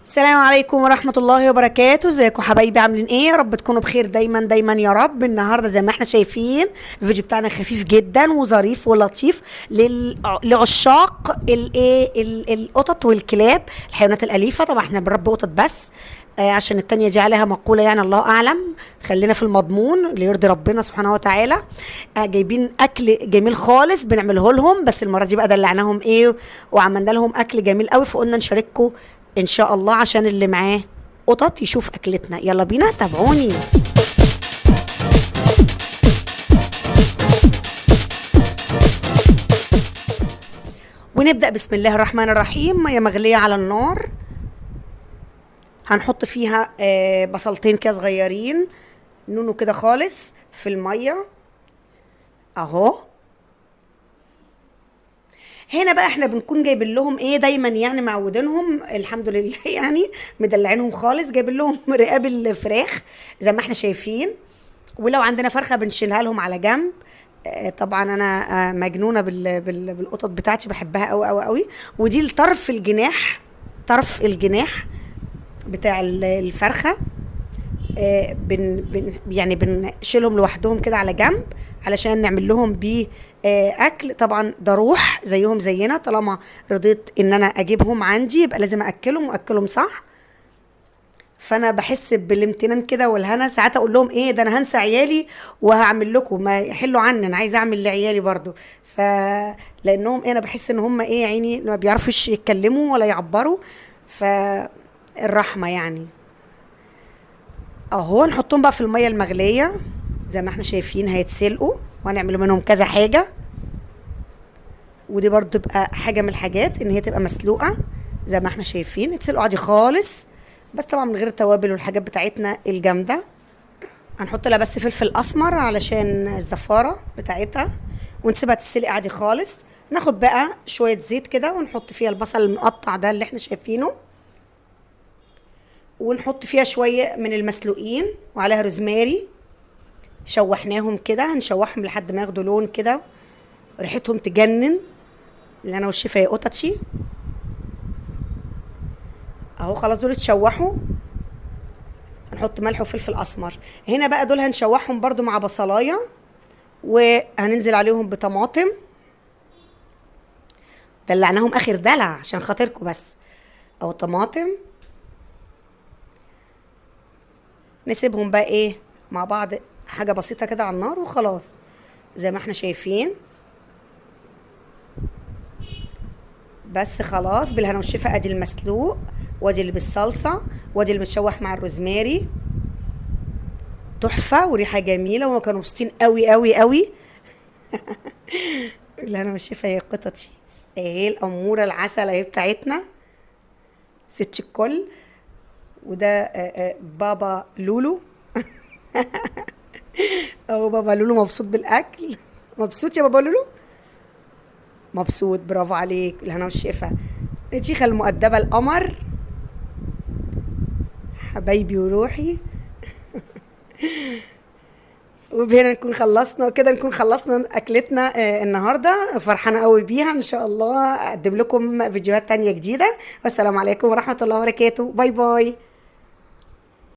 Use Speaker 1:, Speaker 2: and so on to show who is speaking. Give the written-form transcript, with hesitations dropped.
Speaker 1: السلام عليكم ورحمة الله وبركاته. ازيكم حبايبي؟ عاملين ايه؟ يا رب تكونوا بخير دايما دايما يا رب. النهارده زي ما احنا شايفين الفيديو بتاعنا خفيف جدا وظريف ولطيف لعشاق القطط والكلاب، الحيوانات الأليفة. طبعا احنا بنربي قطط بس عشان التانية دي عليها مقولة، يعني الله أعلم. خلينا في المضمون اللي يرضي ربنا سبحانه وتعالى. جايبين أكل جميل خالص بنعمله لهم، بس المرة دي بقى دلعناهم ايه وعملنا لهم أكل جميل قوي، فقلنا نشارككم ان شاء الله عشان اللي معاه قطط يشوف اكلتنا. يلا بينا تابعوني. ونبدأ بسم الله الرحمن الرحيم. مية مغلية على النار، هنحط فيها بصلتين كده صغيرين نونو كده خالص في المية اهو. هنا بقى احنا بنكون جايبين لهم ايه دايما، يعني معودينهم الحمد لله يعني مدلعينهم خالص. جايبين لهم رقاب الفراخ زي ما احنا شايفين، ولو عندنا فرخه بنشيلها لهم على جنب. طبعا انا مجنونه بالقطط بتاعتي، بحبها قوي قوي قوي. ودي الطرف الجناح، طرف الجناح بتاع الفرخه. يعني بنشيلهم لوحدهم كده على جنب علشان نعمل لهم بيه اكل. طبعا ده روح زيهم زينا، طالما رضيت ان انا اجيبهم عندي يبقى لازم اكلهم واكلهم صح. فانا بحس بالامتنان كده والهنا. ساعات اقول لهم ايه ده، انا هنسى عيالي وهعمل لكم، ما يحلوا عني، انا عايزه اعمل لعيالي برضو. لانهم انا بحس ان هم ايه عيني ما بيعرفوش يتكلموا ولا يعبروا، فالرحمه يعني. اهو نحطهم بقى في الميه المغليه زي ما احنا شايفين، هيتسلقوا وهنعمل منهم كذا حاجه. ودي برضو تبقى حاجه من الحاجات ان هي تبقى مسلوقه زي ما احنا شايفين، يتسلقوا عادي خالص، بس طبعا من غير التوابل والحاجات بتاعتنا الجامده. هنحط لها بس فلفل اسمر علشان الزفاره بتاعتها، ونسيبها تتسلق عادي خالص. ناخد بقى شويه زيت كده ونحط فيها البصل المقطع ده اللي احنا شايفينه، ونحط فيها شويه من المسلوقين وعليها روزماري. شوحناهم كده، هنشوحهم لحد ما ياخدوا لون كده ريحتهم تجنن. اللي انا والشفا يا قطتشي اهو. خلاص دول اتشوحوا، هنحط ملح وفلفل اسمر. هنا بقى دول هنشوحهم برضو مع بصلايه، وهننزل عليهم بطماطم. دلعناهم اخر دلع عشان خاطركم بس. او طماطم نسيبهم بقى ايه مع بعض حاجه بسيطه كده على النار وخلاص زي ما احنا شايفين. بس خلاص بالهنا والشفا. ادي المسلوق، وادي اللي بالصلصه، وادي اللي متشوح مع الروزماري. تحفه وريحه جميله، وهم كانوا مبسوطين قوي قوي قوي. بالهنا والشفا يا قطتي. اهي الاموره العسل اهي بتاعتنا ست الكل. وده بابا لولو. اهو بابا لولو مبسوط بالاكل. مبسوط يا بابا لولو؟ مبسوط، برافو عليك. بالهنا والشفا. الشيخه المؤدبه القمر حبايبي وروحي. وبهنا نكون خلصنا كده، نكون خلصنا اكلتنا النهارده. فرحانه قوي بيها. ان شاء الله اقدم لكم فيديوهات تانية جديده. والسلام عليكم ورحمه الله وبركاته. باي باي.